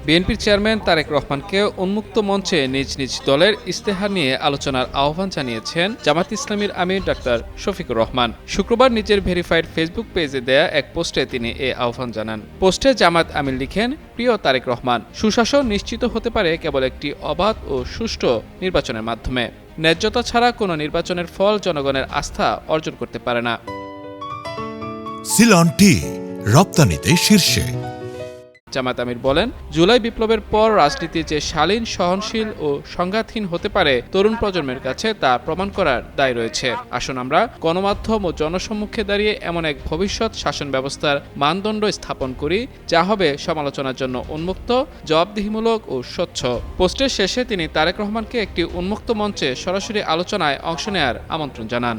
বিএনপির চেয়ারম্যান তারেক রহমানকে উন্মুক্ত মঞ্চে নিজ নিজ দলের ইস্তেহার নিয়ে আলোচনার আহ্বান জানিয়েছেন জামাত ইসলামীর আমির ডাক্তার শফিকুর রহমান। শুক্রবার নিজের ভেরিফাইড ফেসবুক পেজে দেয়া এক পোস্টে তিনি এ আহ্বান জানান। পোস্টে জামাত আমির লিখেন, প্রিয় তারেক রহমান, সুশাসন নিশ্চিত হতে পারে কেবল একটি অবাধ ও সুষ্ঠু নির্বাচনের মাধ্যমে। ন্যায্যতা ছাড়া কোনো নির্বাচনের ফল জনগণের আস্থা অর্জন করতে পারে না। সিলন টি রপ্তানিতে শীর্ষে। জামাত আমির বলেন, জুলাই বিপ্লবের পর রাজনীতি যে শালীন, সহনশীল ও সংঘাতহীন হতে পারে তরুণ প্রজন্মের কাছে তা প্রমাণ করার দায় রয়েছে। আসুন আমরা গণমাধ্যম ও জনসম্মুখে দাঁড়িয়ে এমন এক ভবিষ্যৎ শাসন ব্যবস্থার মানদণ্ড স্থাপন করি যা হবে সমালোচনার জন্য উন্মুক্ত, জবাবদিহিমূলক ও স্বচ্ছ। পোস্টের শেষে তিনি তারেক রহমানকে একটি উন্মুক্ত মঞ্চে সরাসরি আলোচনায় অংশ নেয়ার আমন্ত্রণ জানান।